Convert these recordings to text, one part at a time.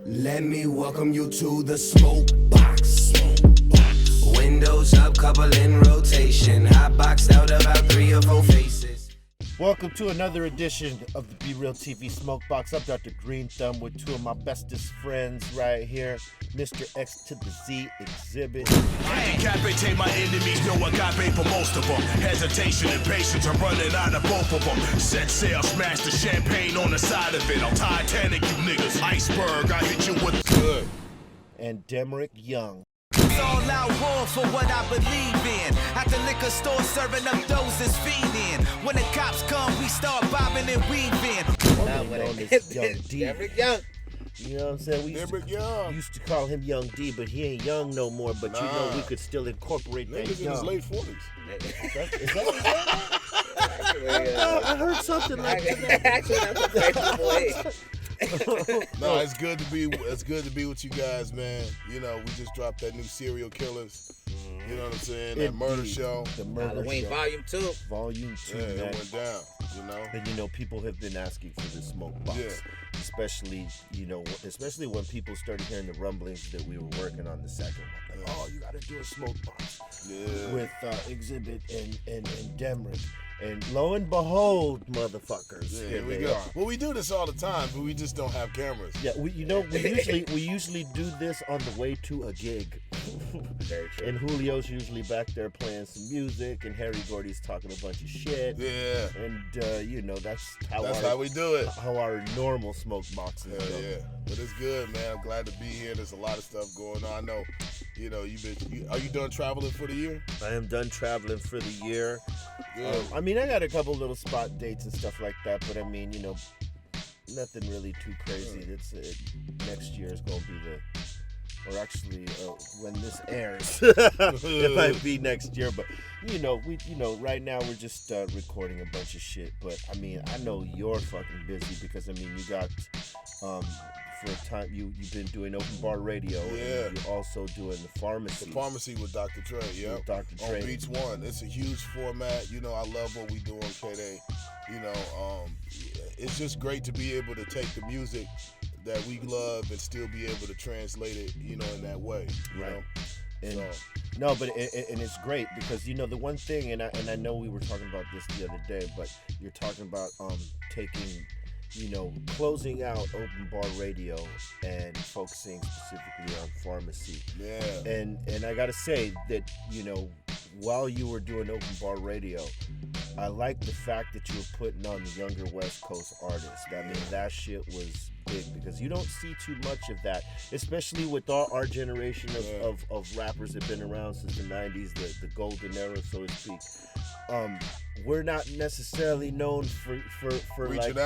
Let me welcome you to the smoke box. Windows up, couple in rotation. Hot boxed out about 3 or 4 faces. Welcome to another edition of the Be Real TV Smoke Box. I'm Dr. Green Thumb with two of my bestest friends right here, Mr. X to the Z Exhibit. I decapitate my enemies, no agape for most of them. Hesitation and patience, I'm running out of both of them. Set sail, smash the champagne on the side of it. I'm Titanic, you niggas. Iceberg, I hit you with good. And Demrick Young. It's all out war for what I believe in. At the liquor store serving up doses feeding. When the cops come, we start bobbing and weaving. Formerly known as Young D. Demrick Young. You know what I'm saying? We Demrick Young. used to call him Young D, but he ain't young no more. But you know, we could still incorporate that Niggas in young. his late 40s. Is that what you're saying? I heard something like that. Actually, that's a fashionable age. No, it's good to be with you guys, man. You know, we just dropped that new Serial Killers. You know what I'm saying? That murder Indeed. show. The murder Halloween show. Volume 2. Volume 2, Yeah, man. it went down, you know? And you know, people have been asking for the smoke box, Yeah. especially when people started hearing the rumblings that we were working on the second one. Like, oh, you got to do a smoke box Yeah. with Exhibit and Demrick. And lo and behold, motherfuckers, Yeah, here here we they go. are. Well, we do this all the time, but we just don't have cameras. Yeah, we usually do this on the way to a gig. Very true. And Julio's usually back there playing some music, and Harry Gordy's talking a bunch of shit. Yeah. And you know, that's how we do it. how our normal smoke boxes Hell go. yeah. But it's good, man. I'm glad to be here. There's a lot of stuff going on. I know, you know, are you done traveling for the year? I am done traveling for the year. Good. I mean, I got a couple little spot dates and stuff like that, but I mean, you know, nothing really too crazy. It's next year is gonna be or actually when this airs, it might be next year. But right now we're just recording a bunch of shit. But I mean, I know you're fucking busy because I mean, you got for a time you've been doing open bar radio. Yeah. And you're also doing the pharmacy. The pharmacy with Dr. Dre, yeah. With Dr. Dre. On Beats One. It's a huge format. You know, I love what we do on K-Day. You know, it's just great to be able to take the music that we love and still be able to translate it, you know, in that way. You Right. know? And So, no, but and it's great because you know the one thing, and I know we were talking about this the other day, but you're talking about taking, you know, closing out open bar radio and focusing specifically on pharmacy. yeah. And I gotta say that, you know, while you were doing open bar radio, I like the fact that you were putting on the younger West Coast artists. I mean, that shit was big because you don't see too much of that, especially with our generation of rappers that have been around since the 90s, the golden era, so to speak. We're not necessarily known for reaching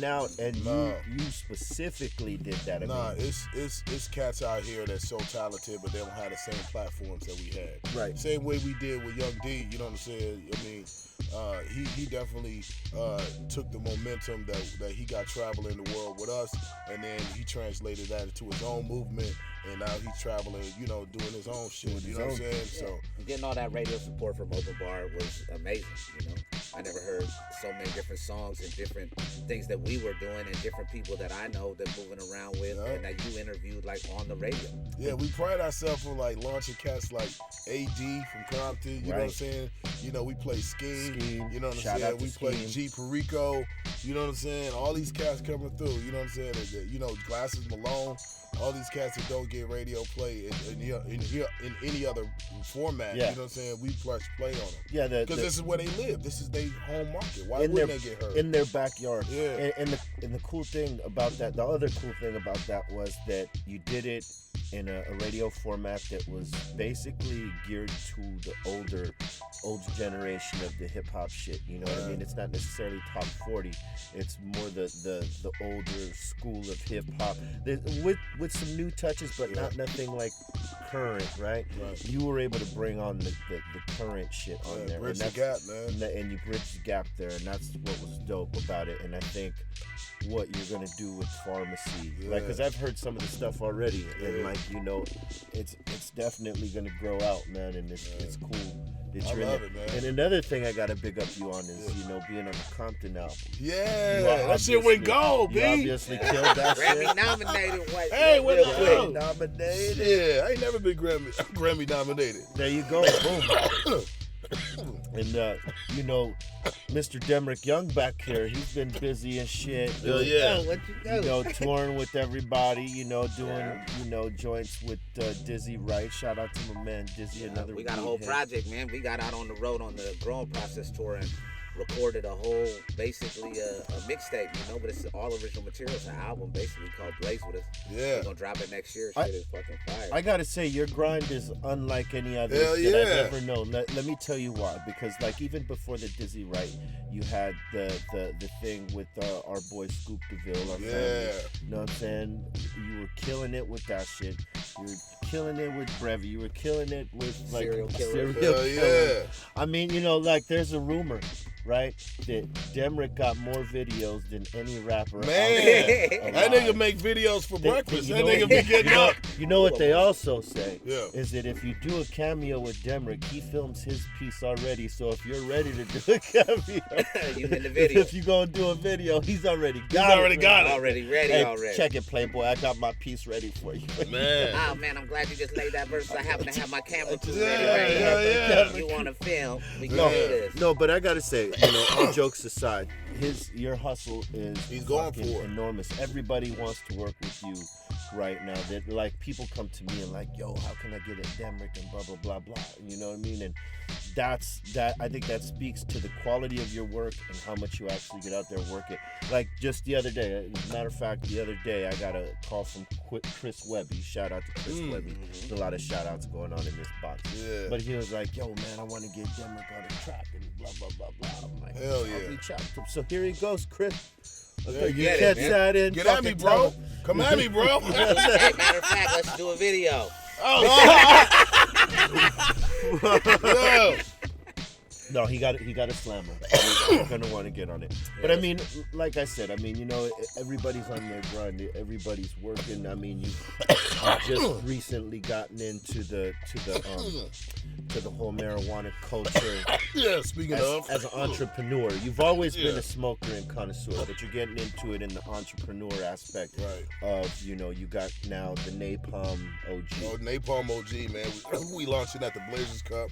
out, and you specifically did that. I mean, it's cats out here that's so talented, but they don't have the same platforms that we had. Right. Same way we did with Young D. You know what I'm saying? I mean, he definitely took the momentum that he got traveling the world with us, and then he translated that into his own movement, and now he's traveling, you know, doing his own shit. You know what I'm saying? So Getting all that radio support from Open Bar was amazing, you know. I never heard so many different songs and different things that we were doing and different people that I know that moving around with and that you interviewed like on the radio. yeah, we pride ourselves on like launching cats like AD from Compton. You know what I'm saying? You know, we play Scheme. You know what I'm Shout saying? out to We play Scheme. G Perico. You know what I'm saying? All these cats coming through. You know what I'm saying? You know, Glasses Malone. All these cats that don't get radio play in any other format. Yeah. You know what I'm saying? We play on them. yeah, Because this is where they live. This is their home market. Why in wouldn't their they get hurt? in their backyard. Yeah. And the cool thing about that, the other cool thing about that was that you did it in a radio format that was basically geared to the older generation of the hip hop shit. You know what I mean? It's not necessarily top 40. It's more the older school of hip hop with some new touches, but not nothing like current, right? Right. You were able to bring on the current shit on there. Bridge and the gap, man. And you bridged the gap there, and that's what was dope about it. And I think what you're gonna do with pharmacy, like, because I've heard some of the stuff already, and like you know, it's definitely gonna grow out, man, and it's cool. That you're love in it, man. And another thing I gotta big up you on is, you know, being on the Compton album. Yeah, You that shit went gold, You B. obviously killed that shit. Grammy nominated. Hey, what real the quick. hell? Nominated. Yeah, I ain't never been Grammy nominated. There you go. Boom. And you know, Mr. Demrick Young back here, he's been busy and shit. Hell yeah. What you do? You know, touring with everybody, you know, doing, you know, joints with Dizzy Wright. Shout out to my man Dizzy, another We got a whole weedhead. project, man. We got out on the road on the Growing Process tour and recorded a whole, basically a mixtape, you know, but it's all original material. It's an album basically called Blaze With Us. Yeah. We're gonna drop it next year. I- Shit is fucking fire. I gotta say, your grind is unlike any other Hell that yeah. I've ever known. Let me tell you why. Because like even before the Dizzy Wright, you had the thing with our boy Scoop DeVille, our family. Yeah. You know what I'm saying? You were killing it with that shit. You were killing it with Brevy. You were killing it with like Serial killer. serial Hell killer. yeah. I mean, you know, like there's a rumor, right, that Demrick got more videos than any rapper. out Man, there that alive. nigga make videos for They- breakfast. you That know nigga what- be getting you know, up. You know what they also say? Yeah. Is that if you do a cameo with Demrick, he films his piece already. So if you're ready to do a cameo, You in the video. if you gonna do a video, he's already got it. already got it. Already ready, Hey, already. check it, Playboy. I got my piece ready for you. Man. Oh man, I'm glad you just laid that verse. I happen to have my camera crew Yeah, ready right yeah, here. yeah. You want to film? We can No, do this. no, but I gotta say, you know, all jokes aside, your hustle is He's going fucking for it. enormous. Everybody wants to work with you right now. That like people come to me and like, yo, how can I get a Demrick and blah blah blah blah. You know what I mean? And that's that. I think that speaks to the quality of your work and how much you actually get out there and work it. Like just the other day, as a matter of fact, the other day I got a call from Chris Webby. Shout out to Chris Webby. There's a lot of shout outs going on in this box. Yeah. But he was like, yo, man, I want to get Demrick on the track and blah, blah, blah, blah. I'm like, Hell I'll yeah. reach out to him. So here he goes, Chris. Okay, you get it, catch man. that in. Get at me, fucking bro. tell him. Come at me, bro. Hey, matter of fact, let's do a video. Yo. No, he got a slammer. We're gonna want to get on it. But I mean, like I said, I mean, you know, everybody's on their grind. Everybody's working. I mean, you've just recently gotten into the whole marijuana culture. Yeah, speaking of. As an entrepreneur, you've always been a smoker and connoisseur, but you're getting into it in the entrepreneur aspect Right. of, you know, you got now the Napalm OG. Oh, Napalm OG, man. We launching at the Blazers Cup.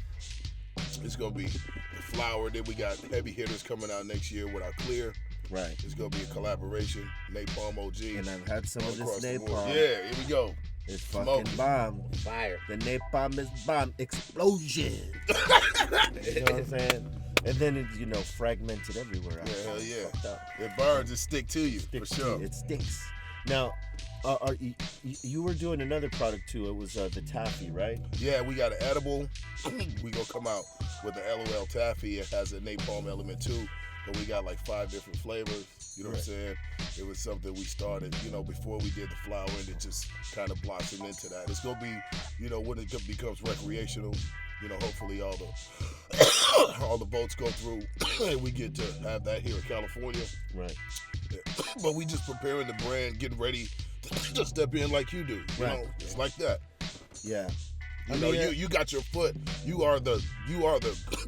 It's going to be the Flower. Then we got heavy hitters coming out next year with our Clear. Right. It's going to be a collaboration. Napalm OG. And I've had some all of this across the board. napalm. Yeah, here we go. It's Smoke fucking it. bomb. Fire. The napalm is bomb. Explosion. You know what I'm saying? And then it's, you know, fragmented everywhere. Yeah, hell It's yeah. fucked up. It burns and stick to you, Sticks for to sure. you. It stinks. Now, you were doing another product too. It was the taffy, right? Yeah, we got an edible. We gonna come out with the LOL Taffy. It has a napalm element too, but we got like 5 different flavors. You know what I'm saying? It was something we started, you know, before we did the flower, and it just kind of blossomed into that. It's gonna be, you know, when it becomes recreational, you know, hopefully all the votes go through, and we get to have that here in California. Right. But we just preparing the brand, getting ready to step in like you do. You Right. know, it's like that. Yeah. You know, you got your foot. You are the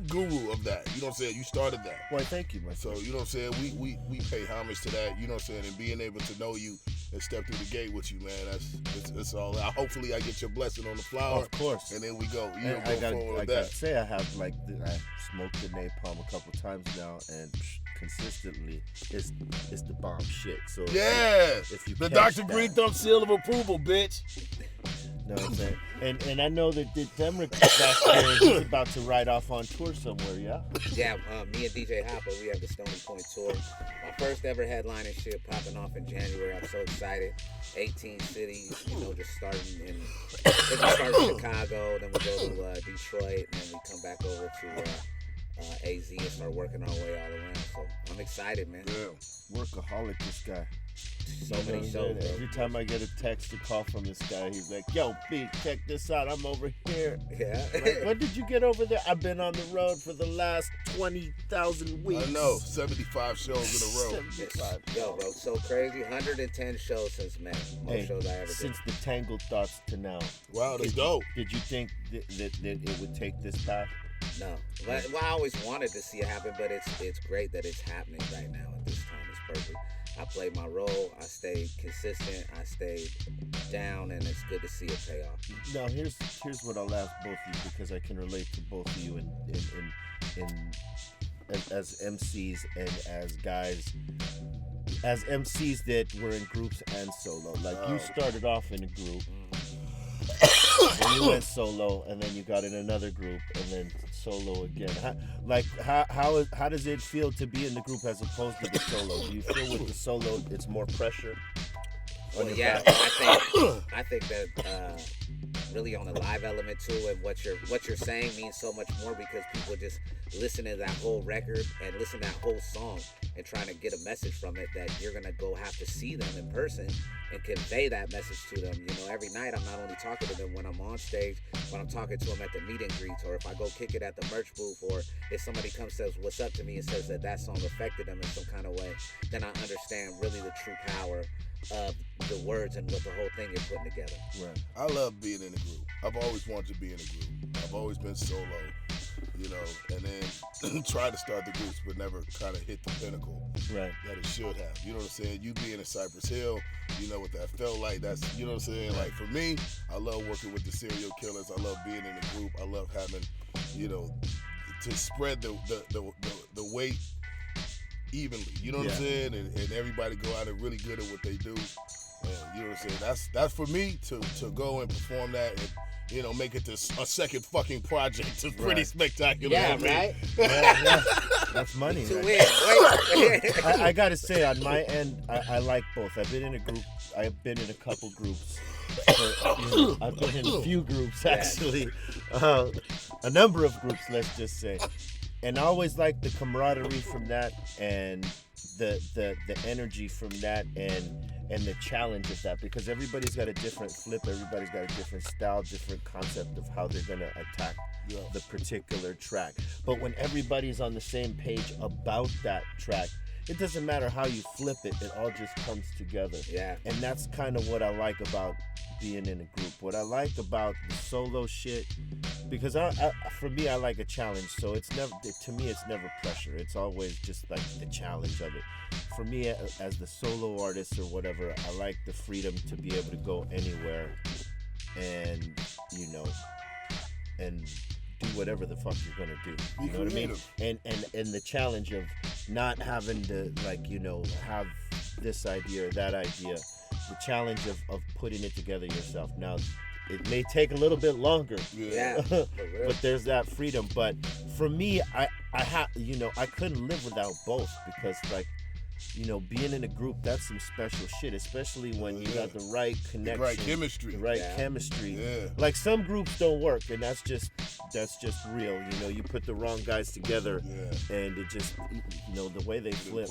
guru of that. You know what I'm saying? You started that. Well, thank you, my So, friend. you know what I'm saying? We pay homage to that, you know what I'm saying? And being able to know you and step through the gate with you, man, it's all. Hopefully I get your blessing on the flower. Of course. And then we go, you know, And go I gotta forward with gotta that. say, I have like I smoked the napalm a couple times now, and consistently, it's the bomb shit. So Yeah. if you The catch Dr. that- Green Thumb seal of approval, bitch. know what I'm saying? And I know that Demrick back there, he's about to ride off on tour somewhere, yeah? Yeah, me and DJ Hopper, we have the Stony Point tour. My first ever headlining shit popping off in January. I'm so excited. 18 cities, you know, just starting in Chicago, then we go to Detroit, and then we come back over to AZ and start working our way all around. So I'm excited, man. Yeah. Workaholic, this guy. So many shows, bro. Every time I get a text or call from this guy, he's like, "Yo, B, check this out. I'm over here." Yeah. Like, when did you get over there? I've been on the road for the last 20,000 weeks. I know, 75 shows in a row. 75. Yo, bro, so crazy. 110 shows since May. Most shows I ever did. Since the Tangled Thoughts to now. Wow, that's dope. Did you think that it would take this path? No. Well, I always wanted to see it happen, but it's great that it's happening right now at this time. It's perfect. I played my role. I stayed consistent. I stayed down, and it's good to see it pay off. Now, here's what I'll ask both of you, because I can relate to both of you as MCs and as guys, as MCs that were in groups and solo. Like, you started off in a group, and you went solo, and then you got in another group, and then solo again. How does it feel to be in the group as opposed to the solo? Do you feel with the solo it's more pressure? Well, yeah, I think that really on the live element too, and what you're saying means so much more, because people just listen to that whole record and listen to that whole song and trying to get a message from it, that you're gonna go have to see them in person and convey that message to them. You know, every night I'm not only talking to them when I'm on stage, but I'm talking to them at the meet and greets, or if I go kick it at the merch booth, or if somebody comes says what's up to me and says that song affected them in some kind of way, then I understand really the true power of the words and what the whole thing is putting together. Right. I love being in a group. I've always wanted to be in a group. I've always been solo, you know, and then tried to start the groups, but never kind of hit the pinnacle Right. that it should have. You know what I'm saying? You being in Cypress Hill, you know what that felt like. That's, you know what I'm saying? Like, for me, I love working with the Serial Killers. I love being in a group. I love having, you know, to spread the weight evenly. You know what I'm saying? And everybody go out and really good at what they do. And you know what I'm saying? That's for me to go and perform that and, you know, make it to a second fucking project. It's pretty spectacular. Yeah, right? Yeah. That's money. To Right? win. I gotta say, on my end, I like both. I've been in a group. I've been in a couple groups. I've been in a few groups, actually. A number of groups, let's just say. And I always like the camaraderie from that, and the energy from that, and the challenge of that, because everybody's got a different flip, everybody's got a different style, different concept of how they're gonna attack the particular track. But when everybody's on the same page about that track, it doesn't matter how you flip it, it all just comes together. Yeah. And that's kind of what I like about being in a group. What I like about the solo shit, because for me, I like a challenge. So it's never pressure. It's always just like the challenge of it. For me, as the solo artist or whatever, I like the freedom to be able to go anywhere and, you know, and do whatever the fuck you're gonna do. You know what I mean? And the challenge of not having to, like, you know, have this idea or that idea. The challenge of putting it together yourself. Now, it may take a little bit longer. Yeah. But there's that freedom. But for me, I couldn't live without both, because, like, you know, being in a group, that's some special shit, especially when you got the right connection, the right chemistry. The right chemistry. Yeah. Like, some groups don't work, and that's just real. You know, you put the wrong guys together, and it just, you know, the way they flip,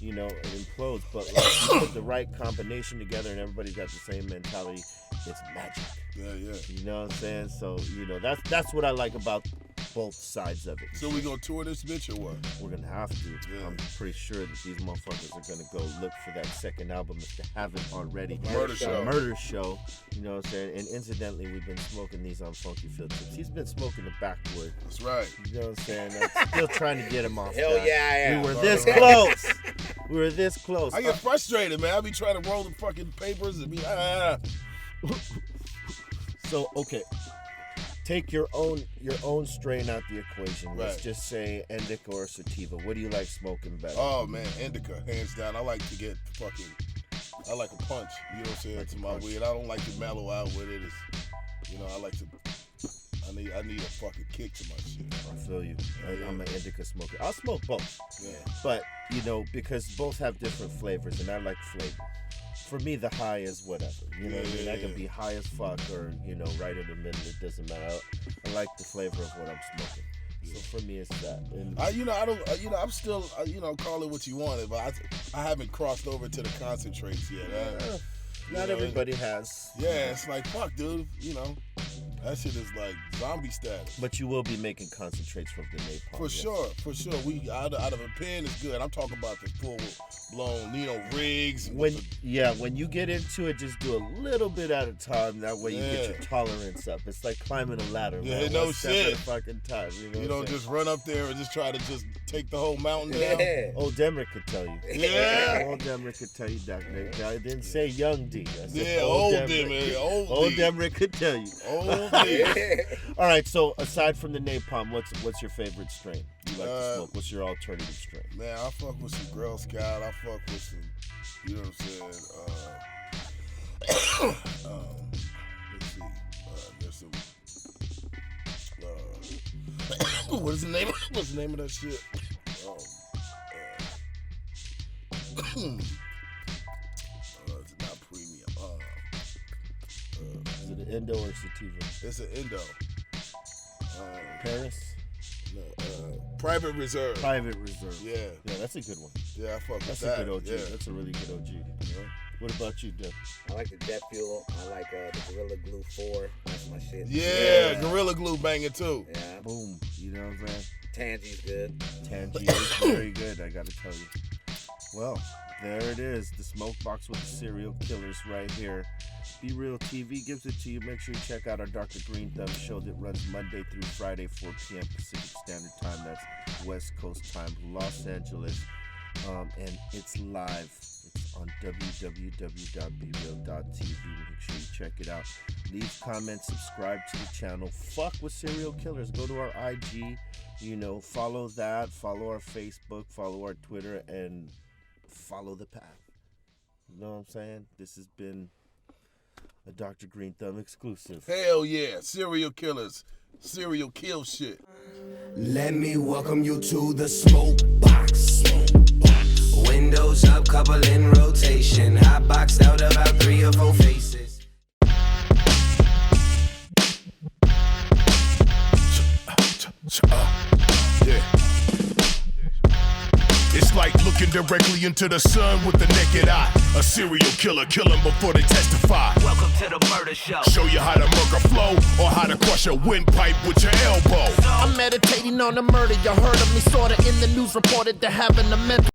you know, it implodes. But like, you put the right combination together, and everybody's got the same mentality, it's magic. Yeah. You know what I'm saying? So, you know, that's what I like about both sides of it. So we gonna tour this bitch or what? We're gonna have to. Yeah. I'm pretty sure that these motherfuckers are gonna go look for that second album if they haven't already. Murder Show. Murder Show. You know what I'm saying? And incidentally, we've been smoking these on Funky Field Tips. He's been smoking the backwood. That's right. You know what I'm saying? I'm still trying to get him off. Hell that. yeah, I am. We were this close. We were this close. I get frustrated, man. I be trying to roll the fucking papers and be So, okay. Take your own strain out the equation. Let's just say indica or sativa. What do you like smoking better? Oh man, indica, hands down. I like to get I like a punch. You know what I'm saying? Like to a my punch. weed. I don't like to mellow out with it. It's, you know, I need a fucking kick to my shit. I feel you. Yeah. I'm an indica smoker. I'll smoke both. Yeah. But, you know, because both have different flavors, and I like flavor. For me, the high is whatever. You know what I mean? I can be high as fuck or, you know, right in the middle. It doesn't matter. I like the flavor of what I'm smoking. So for me, it's that. And I'm still, call it what you wanted, but I haven't crossed over to the concentrates yet. not everybody has. Yeah, it's like, fuck, dude, that shit is like zombie status. But you will be making concentrates from the napalm. For sure. We out of a pen is good. I'm talking about the full blown, rigs. When you get into it, just do a little bit at a time. That way you get your tolerance up. It's like climbing a ladder. Yeah, man. no One step shit. at a fucking time. You don't just run up there and just try to just take the whole mountain down. Yeah. Old Demrick could tell you. Yeah. Old Demrick could tell you that. I didn't say young D. I said Old Demrick. Old D. Demrick could tell you. Old D. All right. So aside from the napalm, what's your favorite strain you like to smoke? What's your alternative strain? Man, I fuck with some Girl Scout. I fuck with some, you know what I'm saying? Let's see. There's some. What's the name of that shit? It's not premium. Is it an Indo or sativa? It's an Indo. Paris? No, Private Reserve. Private Reserve. Yeah. Yeah, that's a good one. Yeah, I fuck with That's that. a good OG. Yeah. That's a really good OG. Yeah. What about you, Deb? I like the Jet Fuel. I like the Gorilla Glue 4. That's my shit. Yeah, Gorilla Glue banging too. Yeah. Boom. You know what I'm saying? Tangy's good. Tangy is very good, I gotta tell you. Well, there it is. The Smoke Box with the Serial Killers right here. Be Real TV gives it to you. Make sure you check out our Dr. Green Thumb show that runs Monday through Friday, 4 p.m. Pacific Standard Time. That's West Coast time, Los Angeles. And it's live. It's on www.bereal.tv. Make sure you check it out. Leave comments, subscribe to the channel. Fuck with Serial Killers. Go to our IG, follow that, follow our Facebook, follow our Twitter, and follow the path. You know what I'm saying? This has been a Dr. Green Thumb exclusive. Hell yeah, Serial Killers. Serial kill shit. Let me welcome you to the Smoke Box. Windows up, couple in rotation. Hot boxed out about 3 or 4 faces. Yeah. It's like looking directly into the sun with the naked eye. A serial killer, kill them before they testify. Welcome to the murder show. Show you how to murk a flow or how to crush a windpipe with your elbow. I'm meditating on a murder. You heard of me, sorta in the news, reported to having a mental.